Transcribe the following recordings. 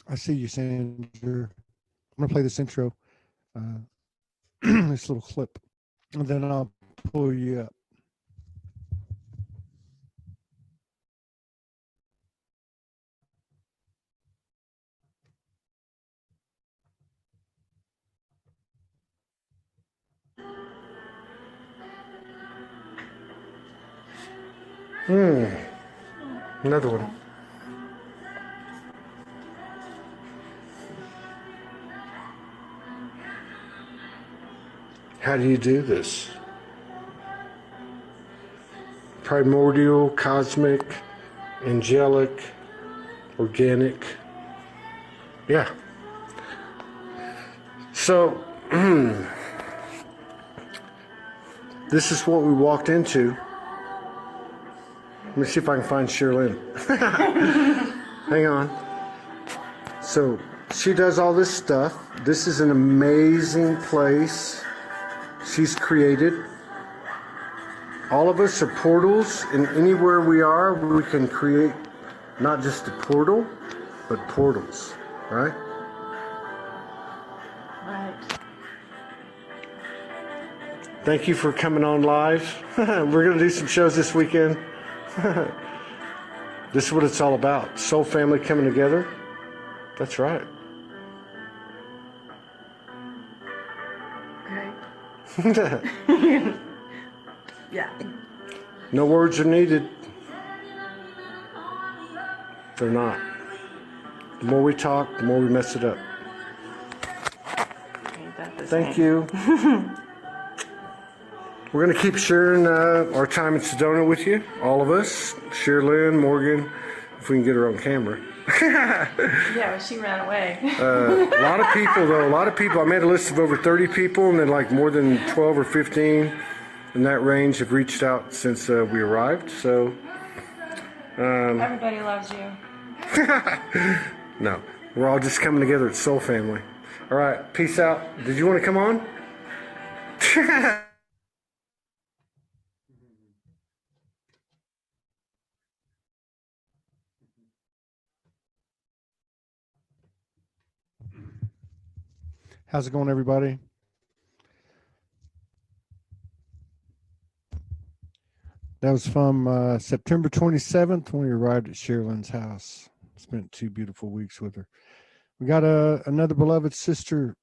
I see you, Sandra. I'm gonna play this intro, uh, this little clip, and then I'll pull you up. Another one. How do you do this? Primordial, cosmic, angelic, organic. Yeah. So, this is what we walked into. Let me see if I can find Sherilyn. Hang on. So, she does all this stuff. This is an amazing place she's created. All of us are portals, and anywhere we are, we can create not just a portal, but portals, right? Right. Thank you for coming on live. We're going to do some shows this weekend. This is what it's all about. Soul family coming together. That's right. Okay. Yeah. No words are needed. They're not. The more we talk, the more we mess it up. Ain't that the Thank same? you. We're going to keep sharing our time in Sedona with you, all of us. Sherilyn, Morgan, if we can get her on camera. Yeah, well, she ran away. A lot of people, though. A lot of people. I made a list of over 30 people, and then like more than 12 or 15 in that range have reached out since we arrived. So, Everybody loves you. no, we're all just coming together at Soul Family. All right, peace out. Did you want to come on? How's it going, everybody? That was from September 27th when we arrived at Sherilyn's house. Spent 2 beautiful weeks with her. We got another beloved sister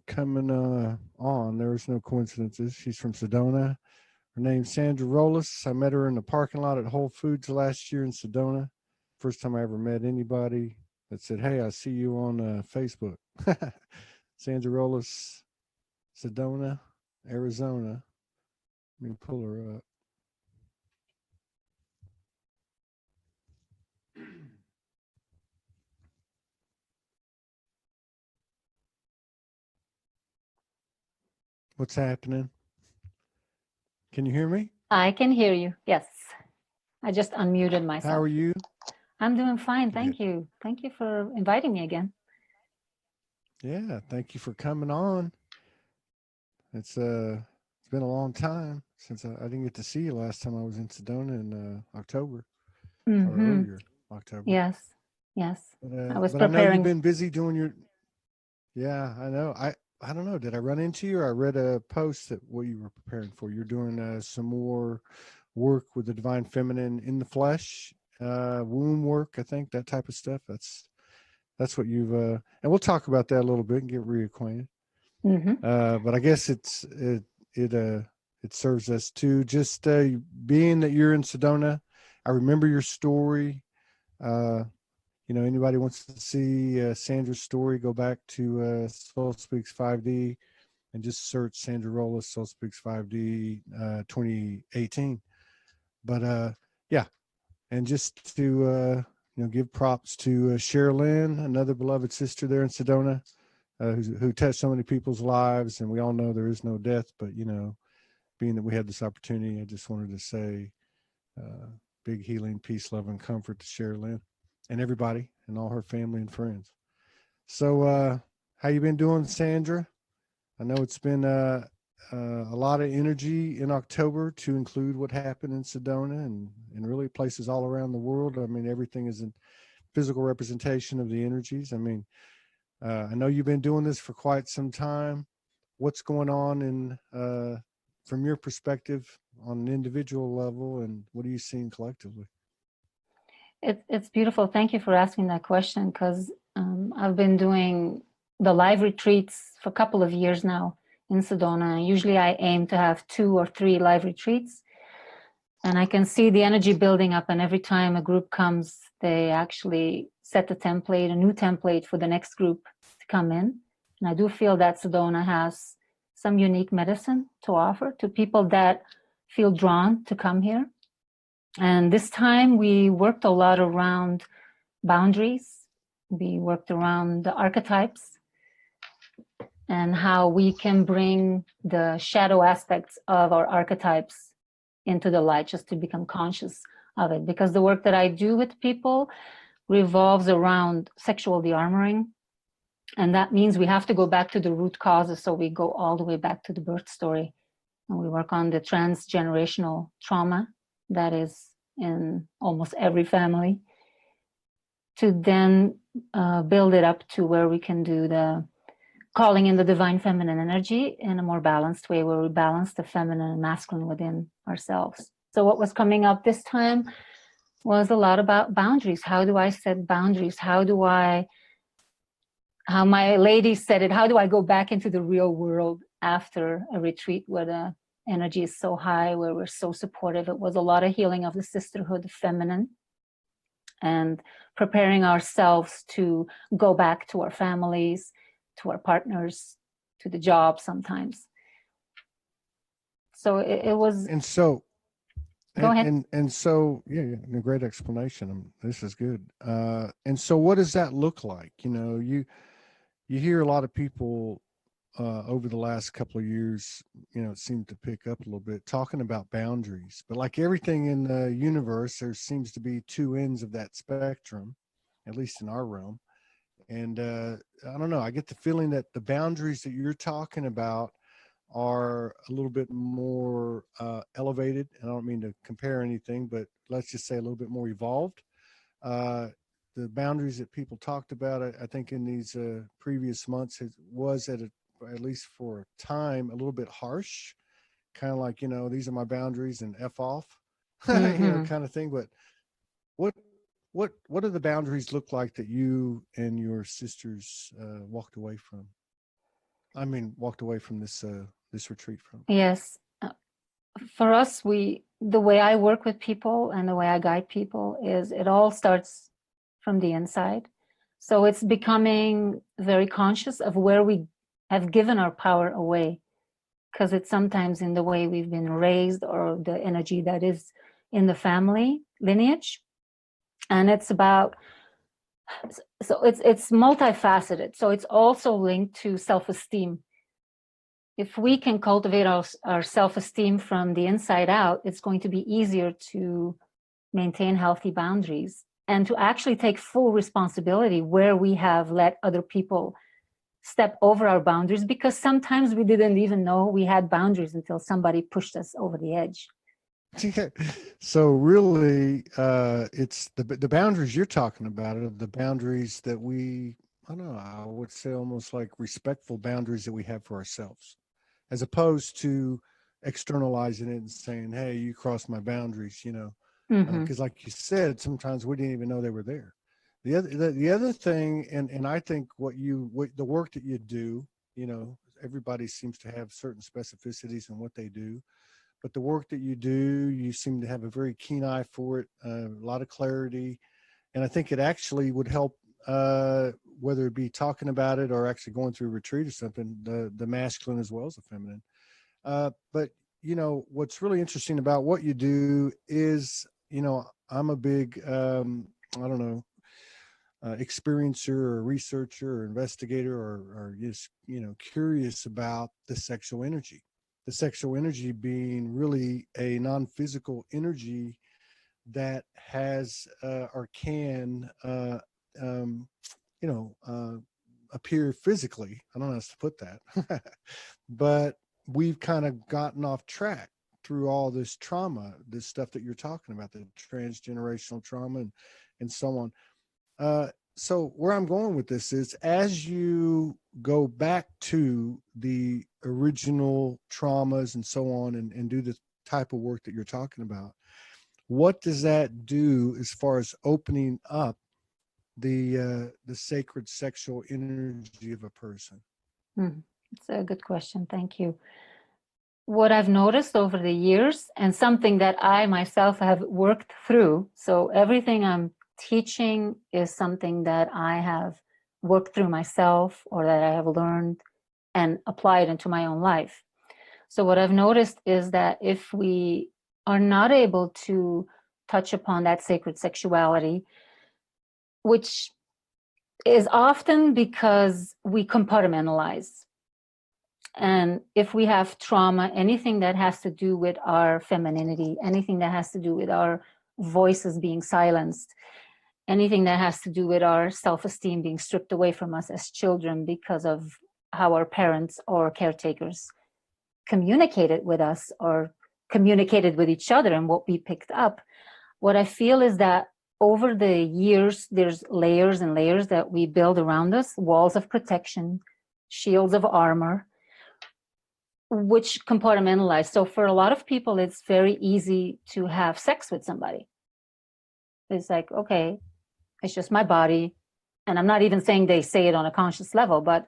coming on. There was no coincidences. She's from Sedona. Her name's Sandra Rolus. I met her in the parking lot at Whole Foods last year in Sedona. First time I ever met anybody that said, "Hey, I see you on Facebook." Sandra Rolus, Sedona, Arizona. Let me pull her up. What's happening? Can you hear me? I can hear you. Yes. I just unmuted myself. How are you? I'm doing fine. Thank you. Thank you for inviting me again. Yeah, thank you for coming on. It's been a long time since I didn't get to see you last time I was in Sedona in October or earlier October. Yes. Yes. I was but preparing. I know you've been busy doing your. Yeah, I know. I don't know. Did I run into you? Or I read a post that what you were preparing for. You're doing some more work with the divine feminine in the flesh, womb work. I think that type of stuff. That's what you've. And we'll talk about that a little bit and get reacquainted. But I guess it serves us to just being that you're in Sedona. I remember your story. Anybody wants to see Sandra's story, go back to Soul Speaks 5D and just search Sandra Rolus, Soul Speaks 5D 2018. But yeah, and just to give props to Sherilyn, another beloved sister there in Sedona, who touched so many people's lives. And we all know there is no death, but being that we had this opportunity, I just wanted to say big healing, peace, love, and comfort to Sherilyn and everybody and all her family and friends. So how you been doing, Sandra? I know it's been a lot of energy in October to include what happened in Sedona and really places all around the world. I mean, everything is physical representation of the energies. I mean, I know you've been doing this for quite some time. What's going on from your perspective on an individual level, and what are you seeing collectively? It's beautiful. Thank you for asking that question, because I've been doing the live retreats for a couple of years now in Sedona. Usually I aim to have 2 or 3 live retreats, and I can see the energy building up, and every time a group comes, they actually set a template, a new template for the next group to come in. And I do feel that Sedona has some unique medicine to offer to people that feel drawn to come here. And this time we worked a lot around boundaries. We worked around the archetypes and how we can bring the shadow aspects of our archetypes into the light, just to become conscious of it. Because the work that I do with people revolves around sexual de-armoring. And that means we have to go back to the root causes. So we go all the way back to the birth story. And we work on the transgenerational trauma that is in almost every family, to then build it up to where we can do the calling in the divine feminine energy in a more balanced way, where we balance the feminine and masculine within ourselves. So what was coming up this time was a lot about boundaries. How do I set boundaries? How my lady said it, how do I go back into the real world after a retreat where the energy is so high, where we're so supportive? It was a lot of healing of the sisterhood, the feminine, and preparing ourselves to go back to our families, to our partners, to the job sometimes. So it was. And so, go ahead. And so, yeah, a great explanation. This is good. And so, what does that look like? You know, you hear a lot of people over the last couple of years, you know, it seemed to pick up a little bit, talking about boundaries. But like everything in the universe, there seems to be 2 ends of that spectrum, at least in our realm. And I don't know, I get the feeling that the boundaries that you're talking about are a little bit more elevated. And I don't mean to compare anything, but let's just say a little bit more evolved. The boundaries that people talked about, I think in these previous months, was at least for a time, a little bit harsh, kind of like, you know, these are my boundaries and F off, you know, kind of thing. But what do the boundaries look like that you and your sisters walked away from? I mean, walked away from this retreat from? Yes. For us, the way I work with people and the way I guide people is it all starts from the inside. So it's becoming very conscious of where we have given our power away, because it's sometimes in the way we've been raised or the energy that is in the family lineage. And it's about, so it's multifaceted. So it's also linked to self-esteem. If we can cultivate our self-esteem from the inside out, it's going to be easier to maintain healthy boundaries and to actually take full responsibility where we have let other people step over our boundaries, because sometimes we didn't even know we had boundaries until somebody pushed us over the edge. So really, it's the boundaries you're talking about are the boundaries that I don't know, I would say almost like respectful boundaries that we have for ourselves, as opposed to externalizing it and saying, hey, you crossed my boundaries, you know, because like you said, sometimes we didn't even know they were there. The other thing, and I think the work that you do, you know, everybody seems to have certain specificities in what they do, but the work that you do, you seem to have a very keen eye for it, a lot of clarity, and I think it actually would help, whether it be talking about it or actually going through a retreat or something, the masculine as well as the feminine. But you know, what's really interesting about what you do is, you know, I'm a big, I don't know, experiencer or researcher or investigator or just, you know, curious about the sexual energy being really a non-physical energy that has or can appear physically. I don't know how to put that, but we've kind of gotten off track through all this trauma, this stuff that you're talking about, the transgenerational trauma and so on. So where I'm going with this is, as you go back to the original traumas and so on, and do the type of work that you're talking about, what does that do as far as opening up the sacred sexual energy of a person? It's a good question. Thank you. What I've noticed over the years, and something that I myself have worked through, so everything I'm teaching is something that I have worked through myself, or that I have learned and applied into my own life. So what I've noticed is that if we are not able to touch upon that sacred sexuality, which is often because we compartmentalize. And if we have trauma, anything that has to do with our femininity, anything that has to do with our voices being silenced, anything that has to do with our self-esteem being stripped away from us as children because of how our parents or caretakers communicated with us or communicated with each other and what we picked up, what I feel is that over the years, there's layers and layers that we build around us, walls of protection, shields of armor, which compartmentalize. So for a lot of people, it's very easy to have sex with somebody. It's like, okay, it's just my body. And I'm not even saying they say it on a conscious level, but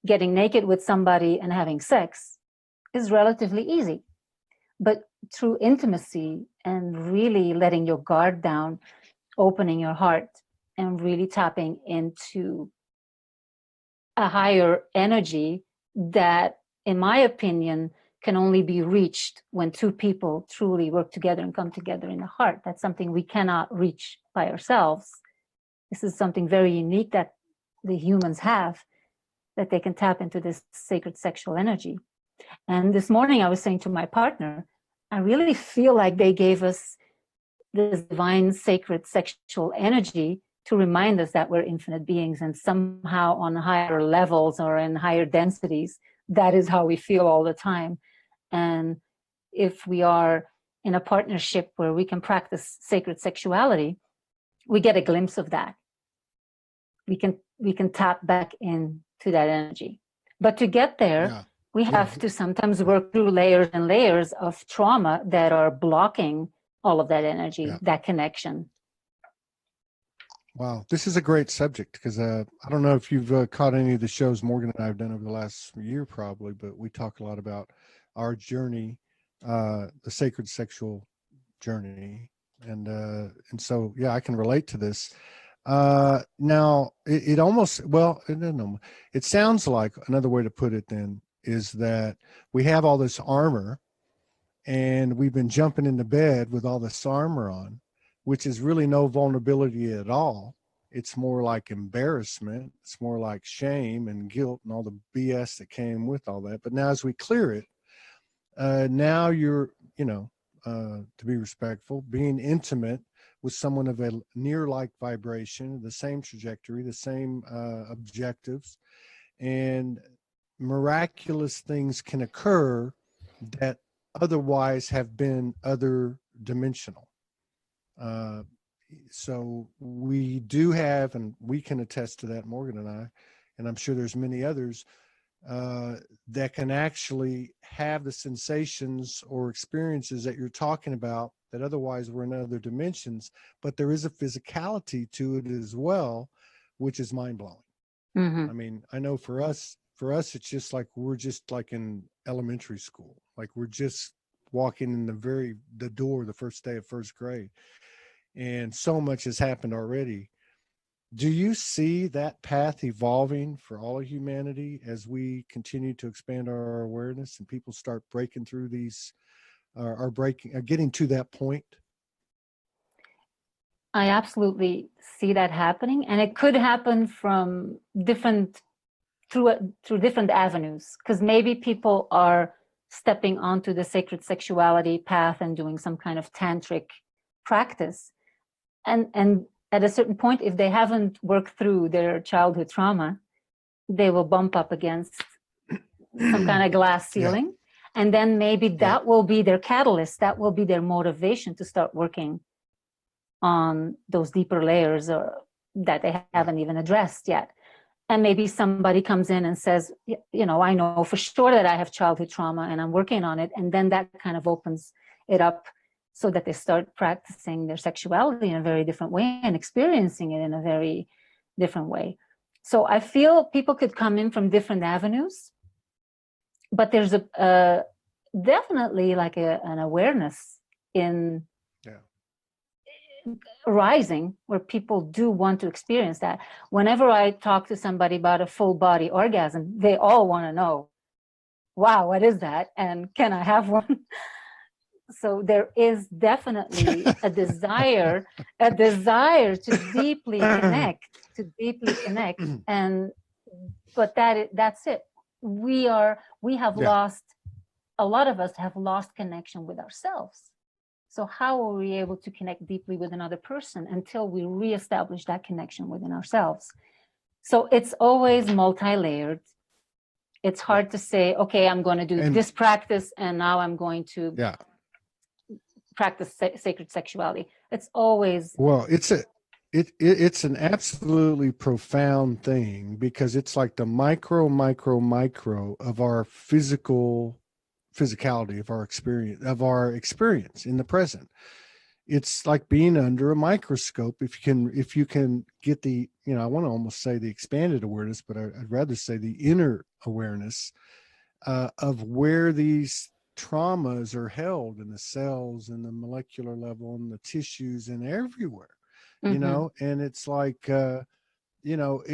getting naked with somebody and having sex is relatively easy. But through intimacy and really letting your guard down, opening your heart and really tapping into a higher energy that, in my opinion, can only be reached when two people truly work together and come together in the heart. That's something we cannot reach by ourselves. This is something very unique that the humans have, that they can tap into this sacred sexual energy. And this morning I was saying to my partner, I really feel like they gave us this divine sacred sexual energy to remind us that we're infinite beings, and somehow on higher levels or in higher densities, that is how we feel all the time. And if we are in a partnership where we can practice sacred sexuality, we get a glimpse of that. We can tap back into that energy. But to get there, we have to sometimes work through layers and layers of trauma that are blocking all of that energy, that connection. Wow, this is a great subject, because I don't know if you've caught any of the shows Morgan and I have done over the last year, probably, but we talk a lot about our journey, the sacred sexual journey, and so I can relate to this. Now it almost, well, it sounds like another way to put it then is that we have all this armor, and we've been jumping into bed with all this armor on, which is really no vulnerability at all. It's more like embarrassment. It's more like shame and guilt and all the BS that came with all that. But now as we clear it, now you're, to be respectful, being intimate with someone of a near-like vibration, the same trajectory, the same objectives, and miraculous things can occur that otherwise have been other dimensional. So we do have, and we can attest to that, Morgan and I, and I'm sure there's many others that can actually have the sensations or experiences that you're talking about that otherwise were in other dimensions, but there is a physicality to it as well, which is mind-blowing. I mean, I know for us, it's just like we're just like in elementary school, like we're just walking in the door the first day of first grade, and so much has happened already. Do you see that path evolving for all of humanity as we continue to expand our awareness and people start breaking through these, getting to that point? I absolutely see that happening, and it could happen from through different avenues, because maybe people are stepping onto the sacred sexuality path and doing some kind of tantric practice, and at a certain point, if they haven't worked through their childhood trauma, they will bump up against some kind of glass ceiling, and then maybe that will be their catalyst, that will be their motivation to start working on those deeper layers, or that they haven't even addressed yet. And maybe somebody comes in and says, you know, I know for sure that I have childhood trauma and I'm working on it. And then that kind of opens it up so that they start practicing their sexuality in a very different way and experiencing it in a very different way. So I feel people could come in from different avenues, but there's a definitely like an awareness in rising where people do want to experience that. Whenever I talk to somebody about a full body orgasm, they all want to know, wow, what is that? And can I have one? So there is definitely a desire to deeply connect, and but that's it. We have lost, a lot of us have lost connection with ourselves. So how are we able to connect deeply with another person until we reestablish that connection within ourselves? So it's always multi-layered. It's hard to say, okay, I'm going to do this practice and now I'm going to practice sacred sexuality. It's always it's an absolutely profound thing, because it's like the micro of our physicality of our experience in the present. It's like being under a microscope. If you can get the, you know, I want to almost say the expanded awareness, but I'd rather say the inner awareness of where these traumas are held in the cells and the molecular level and the tissues and everywhere, you know. And it's like, you know,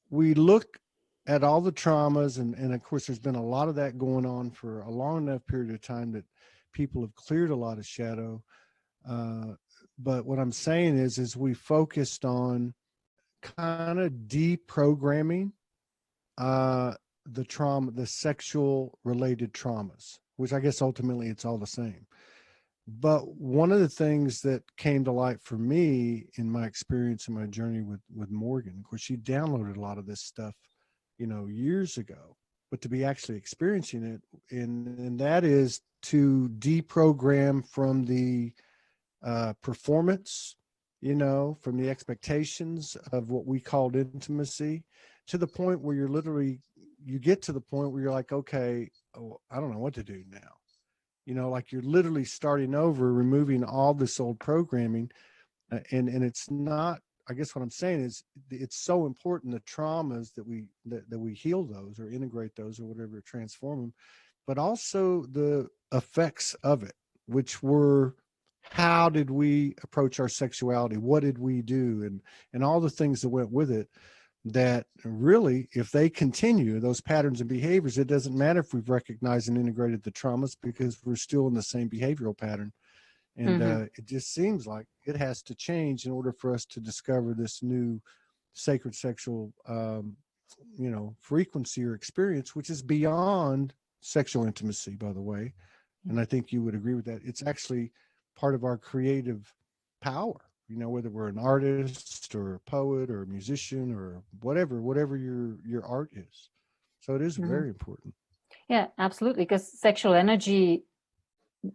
we look at all the traumas, and of course there's been a lot of that going on for a long enough period of time that people have cleared a lot of shadow. But what I'm saying is we focused on kind of deprogramming the trauma, the sexual related traumas, which I guess ultimately it's all the same. But one of the things that came to light for me in my experience and my journey with Morgan, of course, she downloaded a lot of this stuff, you know, years ago, but to be actually experiencing it, and that is to deprogram from the performance, you know, from the expectations of what we called intimacy, to the point where you get to the point where you're like, okay, I don't know what to do now. You know, like you're literally starting over, removing all this old programming. And it's not, I guess what I'm saying is it's so important, the traumas that we heal those or integrate those or whatever, transform them, but also the effects of it, which were, how did we approach our sexuality? What did we do? And all the things that went with it, that really, if they continue those patterns and behaviors, it doesn't matter if we've recognized and integrated the traumas, because we're still in the same behavioral pattern. And it just seems like it has to change in order for us to discover this new sacred sexual, you know, frequency or experience, which is beyond sexual intimacy, by the way. And I think you would agree with that. It's actually part of our creative power, you know, whether we're an artist or a poet or a musician or whatever your art is. So it is very important. Yeah, absolutely. Because sexual energy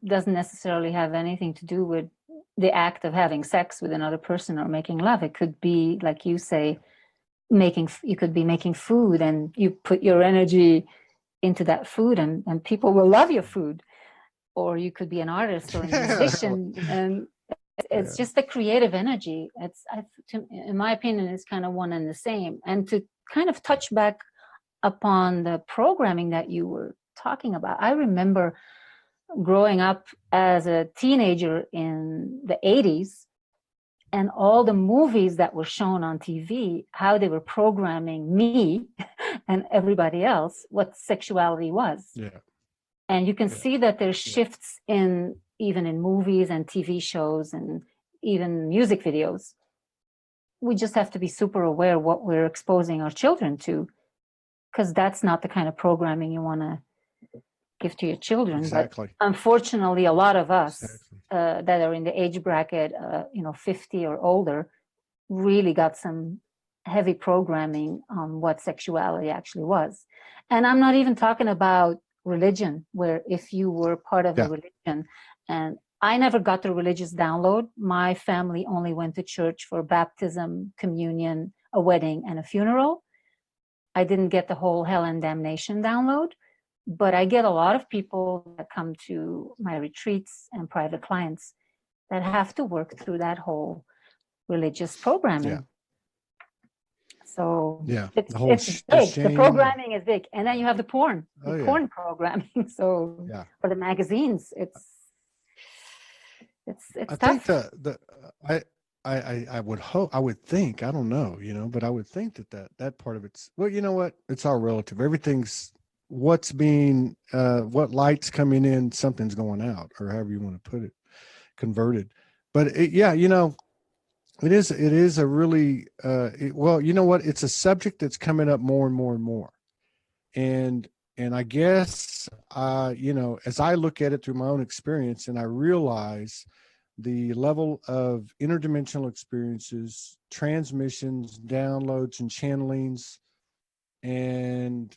doesn't necessarily have anything to do with the act of having sex with another person or making love. It could be, like you say, you could be making food, and you put your energy into that food, and people will love your food. Or you could be an artist or a musician, and it's just the creative energy. In my opinion, it's kind of one and the same. And to kind of touch back upon the programming that you were talking about, I remember growing up as a teenager in the 80s, and all the movies that were shown on TV, how they were programming me and everybody else what sexuality was. Yeah. And you can see that there's shifts even in movies and TV shows and even music videos. We just have to be super aware of what we're exposing our children to, because that's not the kind of programming you want to give to your children. Exactly. But unfortunately, a lot of us that are in the age bracket, 50 or older, really got some heavy programming on what sexuality actually was. And I'm not even talking about religion, where if you were part of a religion and I never got the religious download. My family only went to church for baptism, communion, a wedding, and a funeral. I didn't get the whole hell and damnation download, but I get a lot of people that come to my retreats and private clients that have to work through that whole religious programming. Yeah. So Yeah, it's the whole big. The shame. programming is big, and then you have the porn, Oh, yeah. porn programming. So Yeah. for the magazines, it's I tough. think I would hope, I would think, I don't know, but I would think that part of it's, well, you know what? It's all relative. Everything's what's being, what light's coming in, something's going out, or however you want to put it, converted. But it is a really, well, you know what? It's a subject that's coming up more and more and more. And I guess, as I look at it through my own experience, and I realize the level of interdimensional experiences, transmissions, downloads, and channelings, and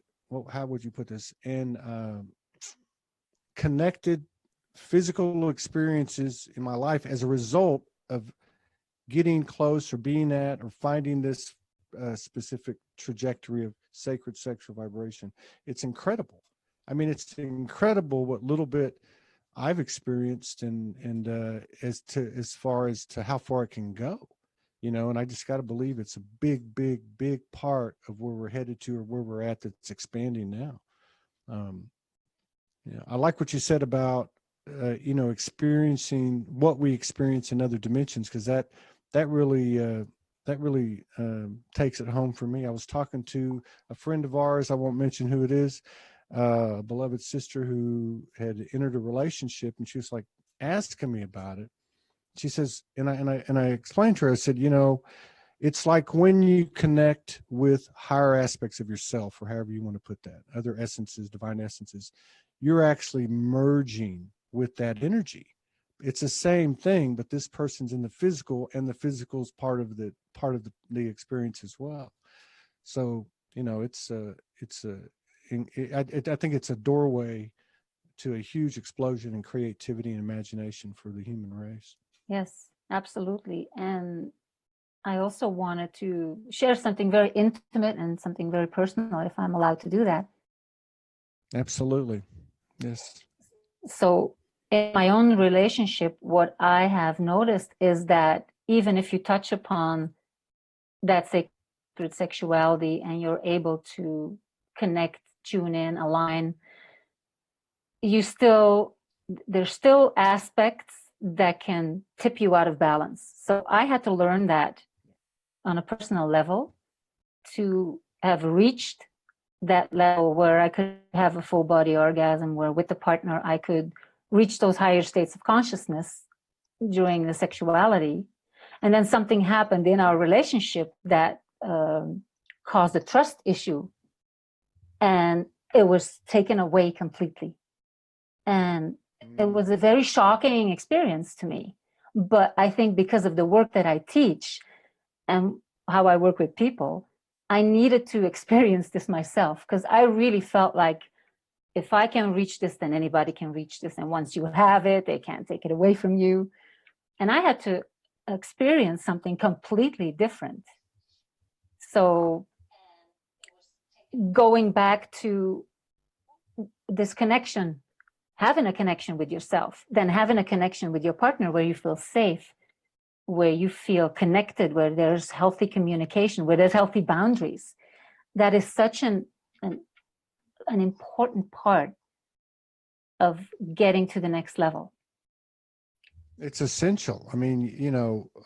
how would you put this? And connected physical experiences in my life as a result of getting close or being at or finding this specific trajectory of sacred sexual vibration. It's incredible. I mean, it's incredible what little bit I've experienced and as far as to how far it can go, and I just got to believe it's a big, big, big part of where we're headed to, or where we're at, that's expanding now. I like what you said about, experiencing what we experience in other dimensions, because that really takes it home for me. I was talking to a friend of ours, I won't mention who it is, a beloved sister who had entered a relationship, and she was like asking me about it. She says, and I explained to her, I said, it's like when you connect with higher aspects of yourself, or however you want to put that, other essences, divine essences, you're actually merging with that energy. It's the same thing, but this person's in the physical, and the physical is part of the experience as well. So, I think it's a doorway to a huge explosion in creativity and imagination for the human race. Yes, absolutely. And I also wanted to share something very intimate and something very personal, if I'm allowed to do that. Absolutely. Yes. So in my own relationship, what I have noticed is that even if you touch upon that sacred sexuality and you're able to connect, tune in, align, there's still aspects that can tip you out of balance. So I had to learn that on a personal level to have reached that level where I could have a full body orgasm, where with the partner I could reach those higher states of consciousness during the sexuality. And then something happened in our relationship that caused a trust issue, and it was taken away completely. And it was a very shocking experience to me. But I think because of the work that I teach and how I work with people, I needed to experience this myself, because I really felt like if I can reach this, then anybody can reach this. And once you have it, they can't take it away from you. And I had to experience something completely different. So going back to this connection, having a connection with yourself, then having a connection with your partner where you feel safe, where you feel connected, where there's healthy communication, where there's healthy boundaries. That is such an important part of getting to the next level. It's essential. I mean,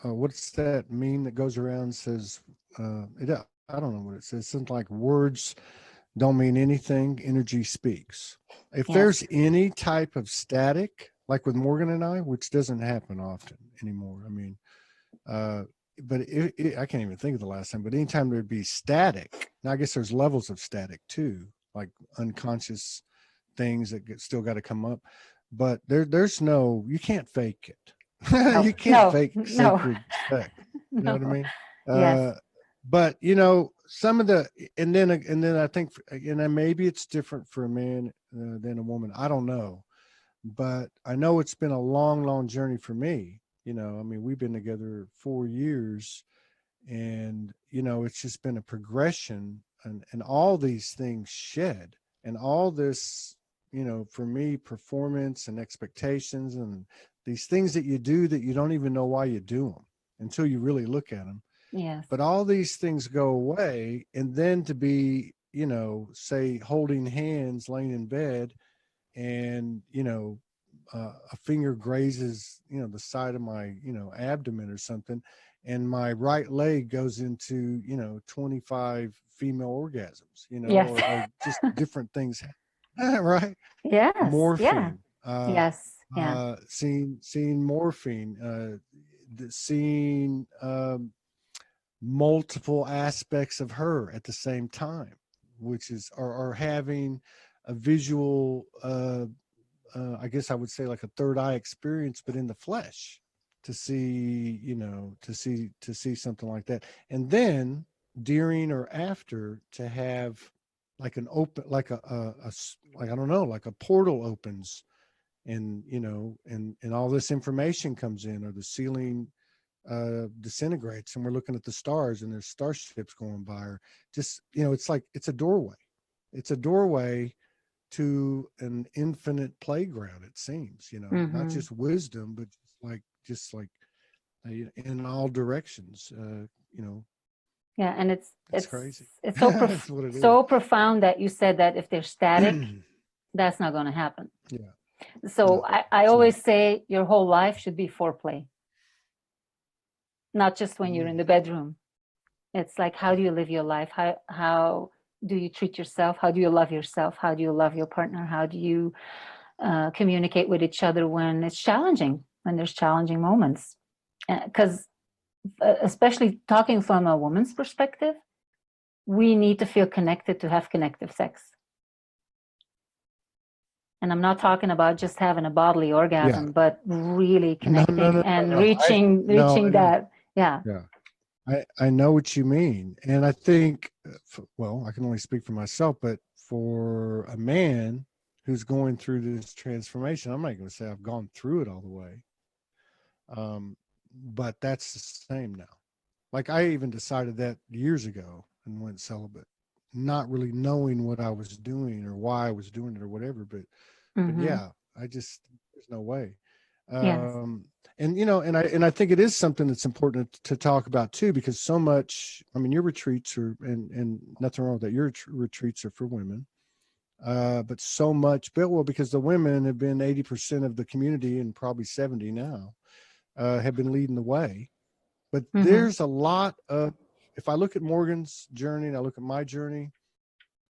what's that meme that goes around and says, I don't know what it says. Something like, words don't mean anything, energy speaks. If there's any type of static, like with Morgan and I, which doesn't happen often anymore. I mean, but I can't even think of the last time, but anytime there'd be static, now I guess there's levels of static too, like unconscious things that still got to come up, but there's no, you can't fake it. No, you can't fake no. sacred sex. You know what I mean? Yes. But some of the, and then I think, and then maybe it's different for a man than a woman. I don't know, but I know it's been a long, long journey for me. You know, I mean, we've been together 4 years, and you know, it's just been a progression, and all these things shed, and all this, you know, for me, performance and expectations and these things that you do that you don't even know why you do them until you really look at them. Yes. But all these things go away, and then to be, you know, say holding hands laying in bed, and you know, a finger grazes, you know, the side of my, you know, abdomen or something, and my right leg goes into, you know, 25 female orgasms, you know, Yes. or just different things, right? Yes. Yeah. Morphine, Yes. Yeah. seeing morphine, seeing multiple aspects of her at the same time, which is, or having a visual, I guess I would say like a third eye experience, but in the flesh, to see, you know, to see something like that. And then during or after, to have like an open, like like, I don't know, like a portal opens, and, you know, and all this information comes in, or the ceiling disintegrates, and we're looking at the stars, and there's starships going by, or just, you know, it's like, it's a doorway. It's a doorway to an infinite playground, it seems, you know, not just wisdom, but just like in all directions, you know. Yeah, and it's crazy. It's so That's what it so profound that you said that if they're static, that's not going to happen. Yeah. So No, I always say your whole life should be foreplay, not just when you're in the bedroom. It's like, how do you live your life? How do you treat yourself? How do you love yourself? How do you love your partner? How do you communicate with each other when it's challenging, when there's challenging moments? Because especially talking from a woman's perspective, we need to feel connected to have connective sex. And I'm not talking about just having a bodily orgasm, but really connecting and reaching that. Yeah. I know what you mean. And I think, well, I can only speak for myself, but for a man who's going through this transformation, I'm not going to say I've gone through it all the way. But that's the same now. Like, I even decided that years ago and went celibate, not really knowing what I was doing or why I was doing it or whatever. But yeah, there's no way. Yes. And you know, and I think it is something that's important to talk about too, because so much, I mean, your retreats are, and nothing wrong with that, your retreats are for women, but so much, well, because the women have been 80% of the community, and probably 70 now, have been leading the way. But there's a lot of, if I look at Morgan's journey and I look at my journey,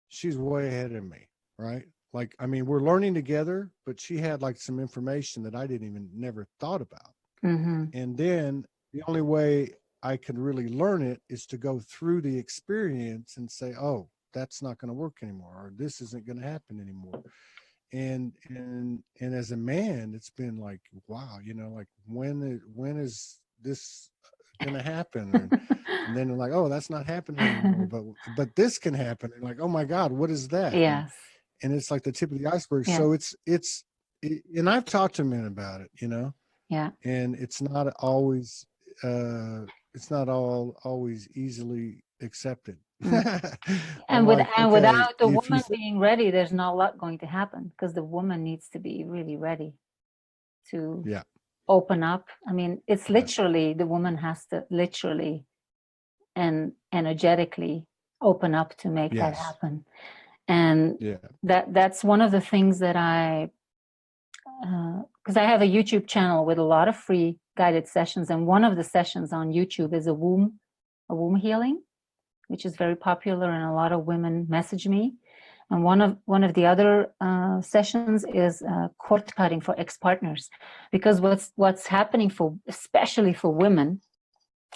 she's way ahead of me, right? Like, I mean, we're learning together, but she had like some information that I didn't even never thought about. And then the only way I can really learn it is to go through the experience and say, oh, that's not going to work anymore, or this isn't going to happen anymore. And as a man, it's been like, wow, you know, like when is this going to happen? And then like, oh, that's not happening anymore, but this can happen. And like, oh my God, what is that? Yes. And it's like the tip of the iceberg. Yeah. So and I've talked to men about it, you know. Yeah. And it's not always always easily accepted. And without the woman being ready, there's not a lot going to happen, because the woman needs to be really ready to open up. I mean, it's literally, the woman has to literally and energetically open up to make that happen. And that's one of the things that because I have a YouTube channel with a lot of free guided sessions, and one of the sessions on YouTube is a womb healing, which is very popular, and a lot of women message me. And one of the other sessions is cord cutting for ex-partners, because what's happening especially for women,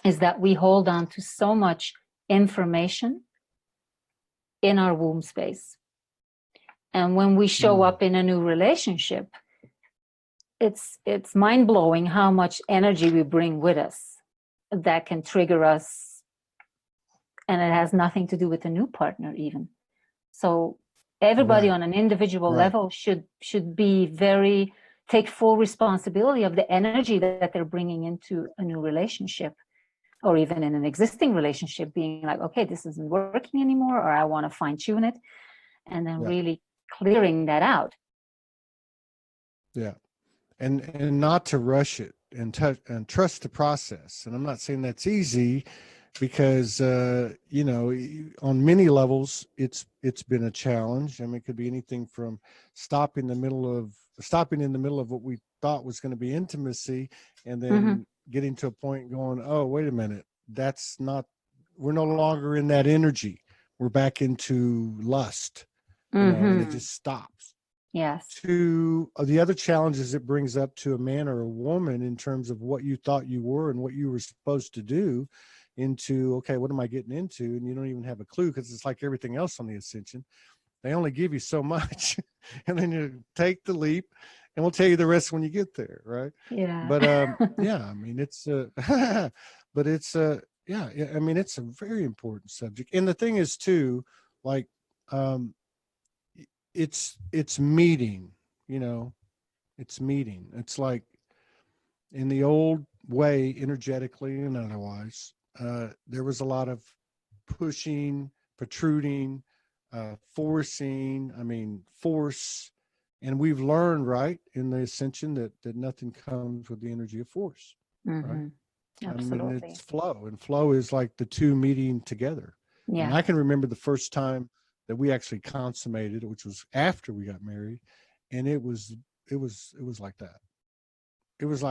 is that we hold on to so much information in our womb space, and when we show up in a new relationship, it's mind-blowing how much energy we bring with us that can trigger us, and it has nothing to do with the new partner even. So everybody on an individual level should be very take full responsibility of the energy that they're bringing into a new relationship, or even in an existing relationship, being like, okay, this isn't working anymore, or I want to fine tune it, and then really clearing that out. Yeah. And not to rush it, and trust the process. And I'm not saying that's easy, because you know, on many levels it's been a challenge. I mean, it could be anything from stopping in the middle of what we thought was going to be intimacy, and then getting to a point going, oh, wait a minute, we're no longer in that energy, we're back into lust, you know, and it just stops. Yes. To the other challenges it brings up to a man or a woman in terms of what you thought you were and what you were supposed to do, into, okay, what am I getting into? And you don't even have a clue, because it's like everything else on the ascension. They only give you so much, and then you take the leap, and we'll tell you the rest when you get there, right? Yeah. But yeah, I mean, it's but it's yeah, I mean, it's a very important subject. And the thing is too, like, it's meeting, you know, it's meeting. It's like in the old way, energetically and otherwise, there was a lot of pushing, protruding, forcing, I mean, force. And we've learned, right, in the ascension that nothing comes with the energy of force, right? Absolutely. I mean, it's flow, and flow is like the two meeting together. Yeah. And I can remember the first time that we actually consummated, which was after we got married, and it was like that. It was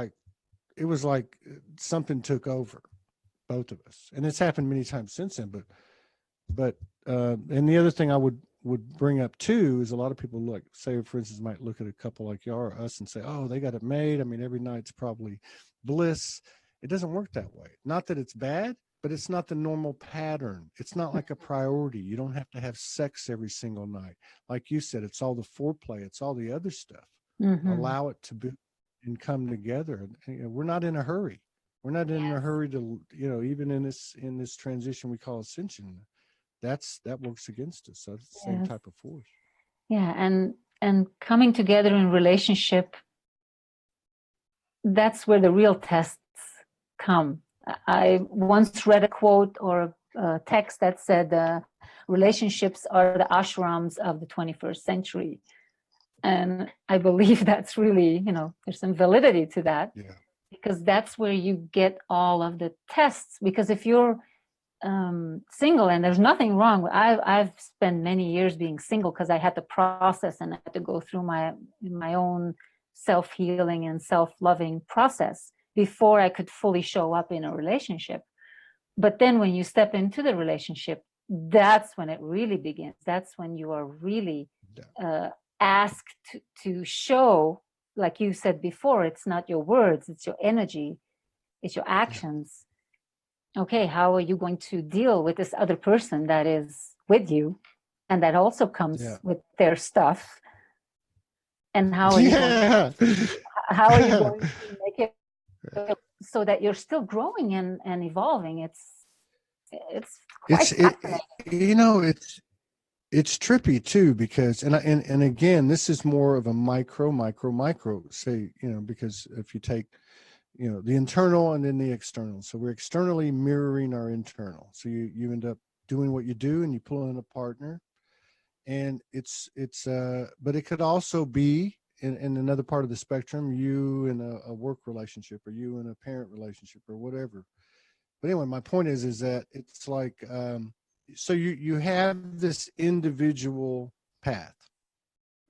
like something took over both of us, and it's happened many times since then. But and the other thing I would bring up too is, a lot of people, like, say, for instance, might look at a couple like y'all or us and say, oh, they got it made. I mean, every night's probably bliss. It doesn't work that way. Not that it's bad, but it's not the normal pattern. It's not like a priority. You don't have to have sex every single night. Like you said, it's all the foreplay. It's all the other stuff. Allow it to be and come together. We're not in a hurry. We're not in a hurry to, you know, even in this transition we call ascension, that works against us. So it's the same type of force. Yeah. And coming together in relationship, that's where the real tests come. I once read a quote or a text that said, relationships are the ashrams of the 21st century. And I believe that's really, you know, there's some validity to that. Yeah. Because that's where you get all of the tests. Because if you're single, and there's nothing wrong, I've spent many years being single because I had to process and I had to go through my own self-healing and self-loving process before I could fully show up in a relationship. But then when you step into the relationship, that's when it really begins. That's when you are really asked to show, like you said before, it's not your words, it's your energy, it's your actions. Okay, how are you going to deal with this other person that is with you and that also comes with their stuff? And how are you going to make it so that you're still growing and evolving? It's quite fascinating. You know, it's trippy too, because and again, this is more of a micro say, you know, because if you take, you know, the internal and then the external, so we're externally mirroring our internal. So you end up doing what you do, and you pull in a partner, and it's but it could also be in another part of the spectrum, you in a work relationship, or you in a parent relationship, or whatever. But anyway, my point is that it's like, so you have this individual path.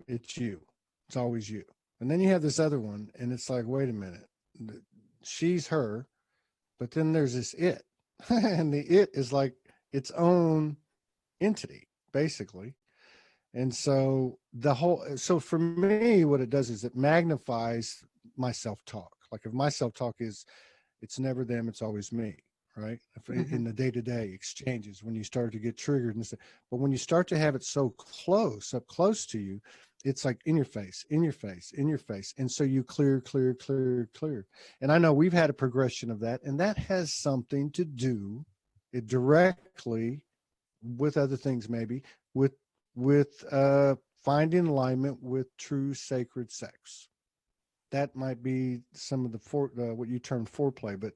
It's you. It's always you. And then you have this other one, and it's like, wait a minute, she's her, but then there's this it, and the it is like its own entity, basically. And so so for me, what it does is it magnifies my self-talk. Like, if my self-talk is, it's never them, it's always me, right? In the day-to-day exchanges, when you start to get triggered and stuff. But when you start to have it so up close to you, it's like in your face. And so you clear. And I know we've had a progression of that, and that has something to do directly with other things, maybe with finding alignment with true sacred sex. that might be some of the what you term foreplay, but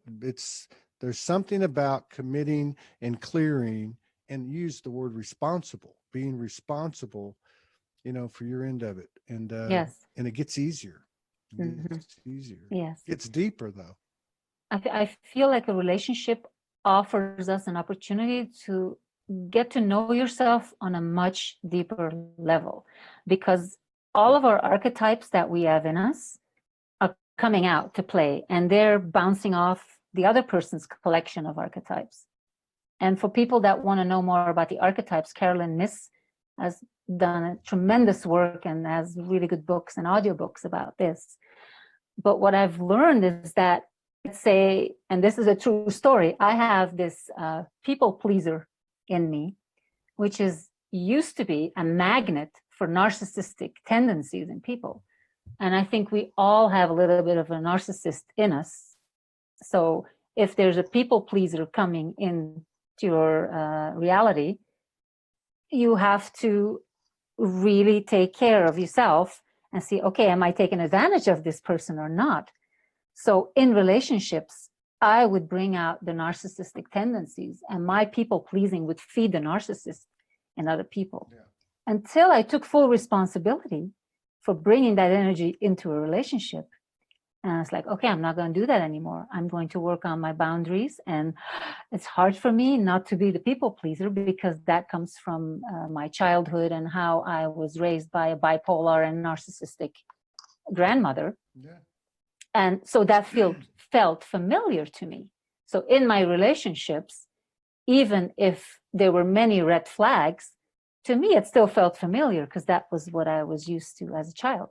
there's something about committing and clearing, and use the word responsible, being responsible, for your end of it. Yes. And it gets easier. Mhm. It's easier. Yes. It's deeper though. I feel like a relationship offers us an opportunity to get to know yourself on a much deeper level, because all of our archetypes that we have in us are coming out to play, and they're bouncing off the other person's collection of archetypes. And for people that want to know more about the archetypes, Carolyn Miss has done a tremendous work and has really good books and audiobooks about this. But what I've learned is that, let's say, and this is a true story, I have this people pleaser in me, which used to be a magnet for narcissistic tendencies in people. And I think we all have a little bit of a narcissist in us. So if there's a people pleaser coming into your reality, you have to really take care of yourself and see, okay, am I taking advantage of this person or not? So in relationships, I would bring out the narcissistic tendencies, and my people pleasing would feed the narcissist in other people. Yeah. Until I took full responsibility for bringing that energy into a relationship. And I was like, okay, I'm not going to do that anymore. I'm going to work on my boundaries. And it's hard for me not to be the people pleaser, because that comes from my childhood and how I was raised by a bipolar and narcissistic grandmother. Yeah. And so that felt familiar to me. So in my relationships, even if there were many red flags, to me, it still felt familiar, because that was what I was used to as a child.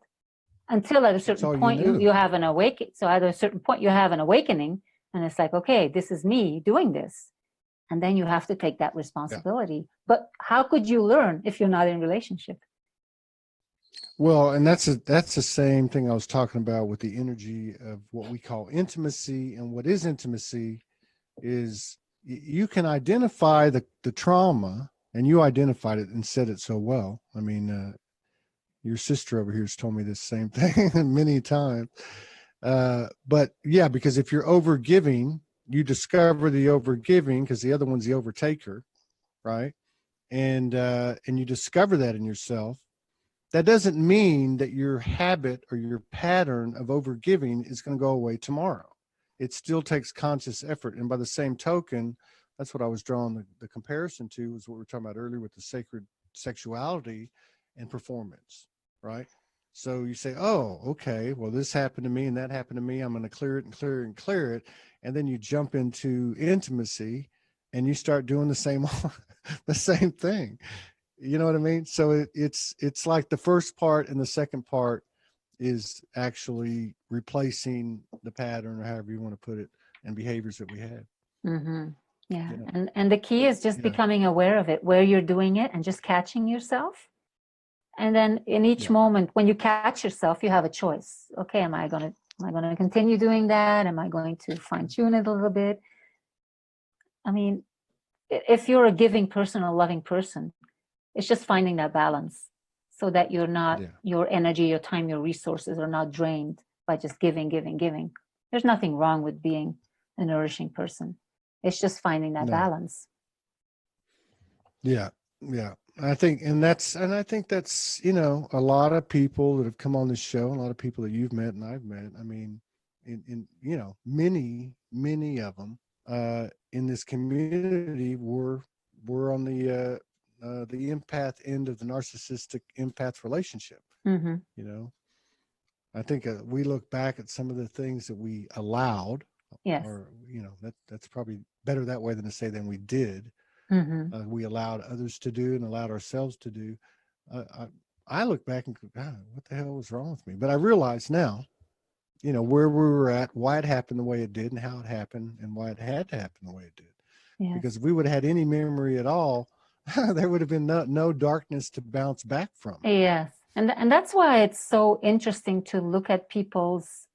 Until at a certain point, you have an awakening. So at a certain point, you have an awakening, and it's like, okay, this is me doing this. And then you have to take that responsibility. Yeah. But how could you learn if you're not in a relationship? Well, and that's the same thing I was talking about with the energy of what we call intimacy. And what is intimacy is you can identify the trauma, and you identified it and said it so well. I mean, your sister over here has told me the same thing many times. But yeah, because if you're overgiving, you discover the overgiving, because the other one's the overtaker, right? And you discover that in yourself. That doesn't mean that your habit or your pattern of overgiving is going to go away tomorrow. It still takes conscious effort. And by the same token, that's what I was drawing the comparison to, was what we were talking about earlier with the sacred sexuality and performance, right? So you say, oh, okay, well, this happened to me and that happened to me. I'm going to clear it and clear it and clear it. And then you jump into intimacy and you start doing the same thing. You know what I mean? So it's like the first part and the second part is actually replacing the pattern, or however you want to put it, and behaviors that we had. Mm-hmm. Yeah. You know? And the key is just becoming aware of it, where you're doing it, and just catching yourself. And then in each moment, when you catch yourself, you have a choice. Okay, am I going to continue doing that? Am I going to fine tune it a little bit? I mean, if you're a giving person, a loving person, it's just finding that balance, so that you're not, your energy, your time, your resources are not drained by just giving. There's nothing wrong with being a nourishing person. It's just finding that balance. Yeah. I think that's, you know, a lot of people that have come on this show, a lot of people that you've met and I've met. I mean, in you know, many of them in this community were on the empath end of the narcissistic empath relationship. Mm-hmm. You know, I think we look back at some of the things that we allowed, or, you know, that's probably better that way than to say than we did. Mm-hmm. We allowed others to do and allowed ourselves to do. I look back and go, God, what the hell was wrong with me? But I realize now, you know, where we were at, why it happened the way it did, and how it happened, and why it had to happen the way it did. Yes. Because if we would have had any memory at all, there would have been no darkness to bounce back from. Yes. And that's why it's so interesting to look at people's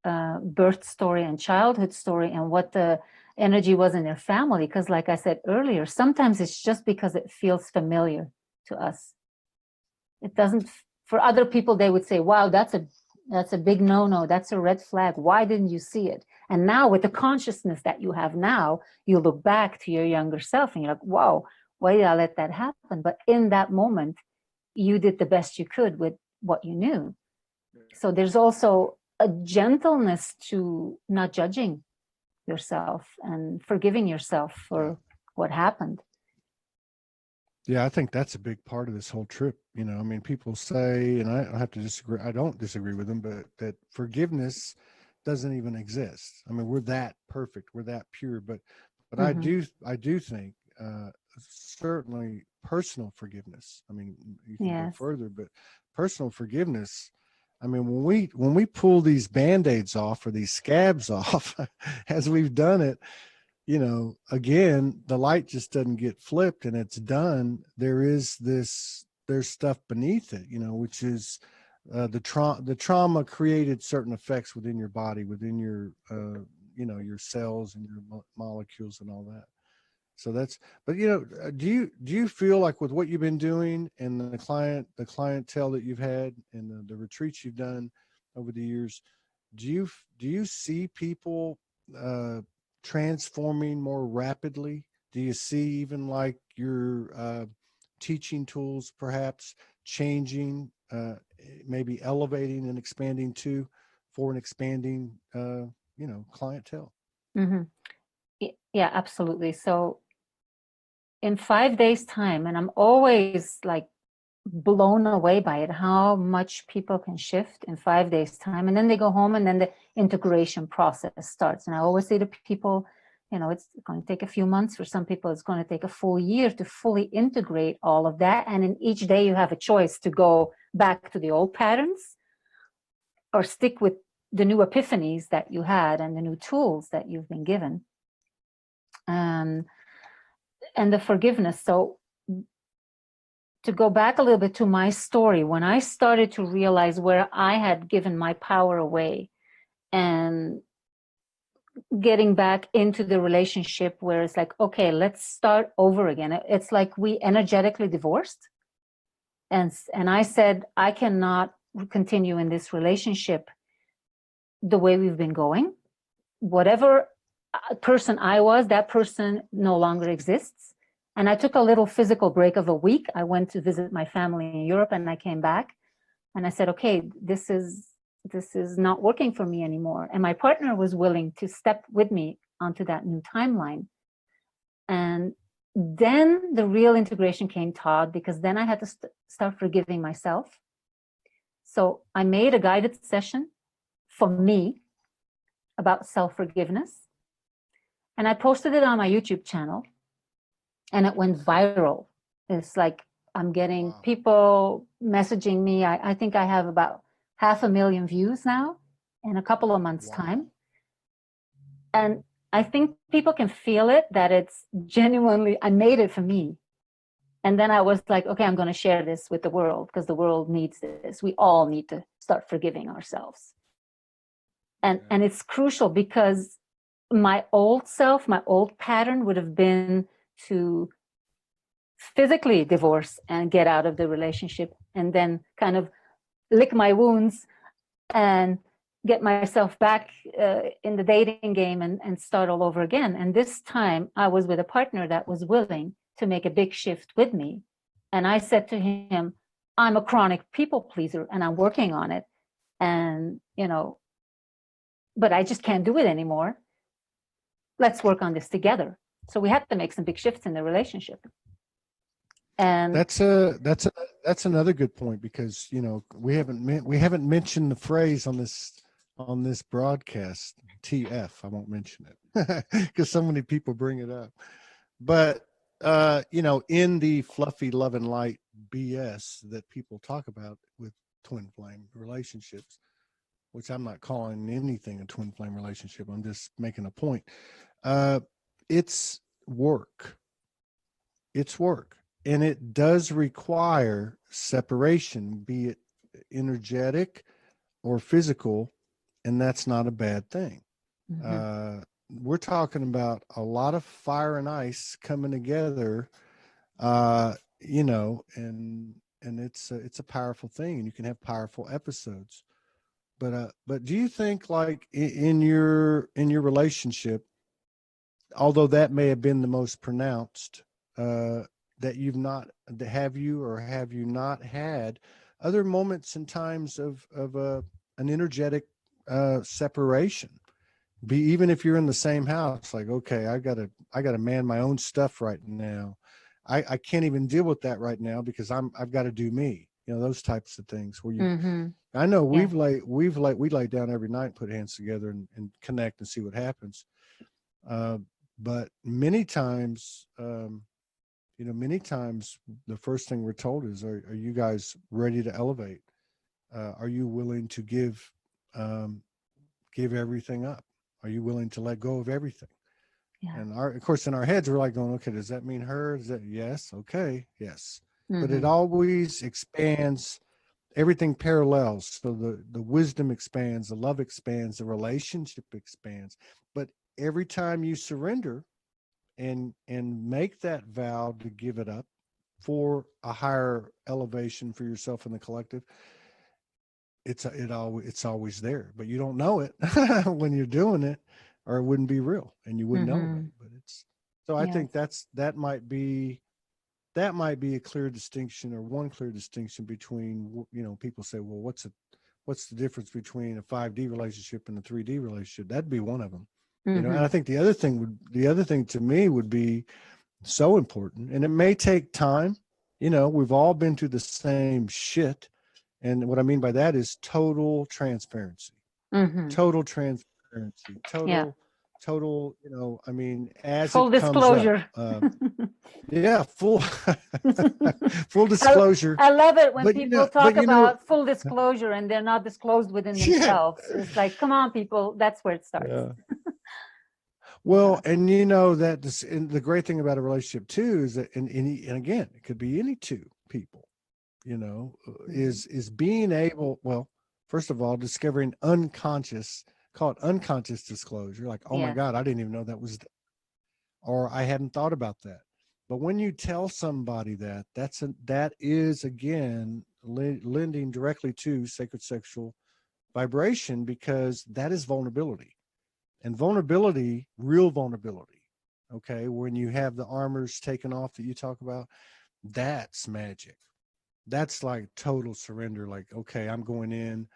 birth story and childhood story, and what the energy was in their family. Because like I said earlier, sometimes it's just because it feels familiar to us. It doesn't, for other people, they would say, wow, that's a That's a big no-no. That's a red flag. Why didn't you see it? And now with the consciousness that you have now, you look back to your younger self and you're like, whoa, why did I let that happen? But in that moment, you did the best you could with what you knew. So there's also a gentleness to not judging yourself and forgiving yourself for what happened. Yeah, I think that's a big part of this whole trip. You know, I mean, people say, and I have to disagree, I don't disagree with them, but that forgiveness doesn't even exist. I mean, we're that perfect, we're that pure, but I do think certainly personal forgiveness. I mean, you can go further, but personal forgiveness. I mean, when we pull these Band-Aids off or these scabs off, as we've done it, you know, again, the light just doesn't get flipped and it's done. There's stuff beneath it, you know, which is the trauma created certain effects within your body, within your, you know, your cells and your molecules and all that. So that's, but you know, do you feel like with what you've been doing and the clientele that you've had and the retreats you've done over the years, do you see people transforming more rapidly? Do you see even like your teaching tools perhaps changing, maybe elevating and expanding too for an expanding, you know, clientele? Yeah, absolutely. So in 5 days time, and I'm always like blown away by it, how much people can shift in 5 days time. And then they go home and then the integration process starts. And I always say to people, you know, it's going to take a few months. For some people, it's going to take a full year to fully integrate all of that. And in each day you have a choice to go back to the old patterns or stick with the new epiphanies that you had and the new tools that you've been given. And the forgiveness. So to go back a little bit to my story, when I started to realize where I had given my power away and getting back into the relationship where it's like, okay, let's start over again. It's like we energetically divorced. And I said, I cannot continue in this relationship the way we've been going. Whatever person I was, that person no longer exists. And I took a little physical break of a week. I went to visit my family in Europe and I came back and I said, okay, this is not working for me anymore. And my partner was willing to step with me onto that new timeline. And then the real integration came, Todd, because then I had to start forgiving myself. So I made a guided session for me about self-forgiveness. And I posted it on my YouTube channel. And it went viral. It's like I'm getting people messaging me. I think I have about 500,000 views now in a couple of months' time. And I think people can feel it, that it's genuinely, I made it for me. And then I was like, okay, I'm going to share this with the world because the world needs this. We all need to start forgiving ourselves. And it's crucial because my old self, my old pattern would have been to physically divorce and get out of the relationship and then kind of lick my wounds and get myself back in the dating game and start all over again. And this time I was with a partner that was willing to make a big shift with me. And I said to him, I'm a chronic people pleaser and I'm working on it. And, you know, but I just can't do it anymore. Let's work on this together. So we had to make some big shifts in the relationship. And that's another good point, because you know we haven't mentioned the phrase on this broadcast, TF. I won't mention it because so many people bring it up. But you know, in the fluffy love and light BS that people talk about with twin flame relationships, which I'm not calling anything a twin flame relationship, I'm just making a point. It's work. It's work. And it does require separation, be it energetic or physical, and that's not a bad thing. We're talking about a lot of fire and ice coming together, you know, and it's a powerful thing, and you can have powerful episodes. but do you think like in your relationship, although that may have been the most pronounced, that you've not, have you or have you not had other moments and times of an energetic separation? Be even if you're in the same house, like, okay, I gotta man my own stuff right now. I can't even deal with that right now because I've got to do me. You know, those types of things where you. Mm-hmm. I know Yeah. we lay down every night, put hands together, and connect and see what happens. But many times, many times the first thing we're told is, are you guys ready to elevate? Are you willing to give everything up? Are you willing to let go of everything? Yeah. And of course, in our heads, we're like going, okay, does that mean her? Is that yes? Okay, yes. Mm-hmm. But it always expands. Everything parallels. So the wisdom expands, the love expands, the relationship expands. But every time you surrender and make that vow to give it up for a higher elevation for yourself and the collective, it's always there, but you don't know it when you're doing it, or it wouldn't be real and you wouldn't know Mm-hmm. it. But it's so I think that might be a clear distinction, or one clear distinction between, people say, well, what's the difference between a 5D relationship and a 3D relationship? That'd be one of them. Mm-hmm. And I think the other thing to me would be so important, and it may take time. We've all been through the same shit. And what I mean by that is total transparency, Mm-hmm. total transparency, Yeah. total, as Full it comes disclosure. up. Yeah, full disclosure. I love it when But, people talk about full disclosure and they're not disclosed within themselves. It's like, come on, people, that's where it starts. Yeah. Well, and and the great thing about a relationship too is that, and again, it could be any two people, is being able, well, first of all, discovering call it unconscious disclosure. Like, oh my God, I didn't even know that was, or I hadn't thought about that. But when you tell somebody that is again lending directly to sacred sexual vibration, because that is vulnerability. And vulnerability, real vulnerability, okay, when you have the armors taken off that you talk about, that's magic. That's like total surrender. Like, okay, I'm going in,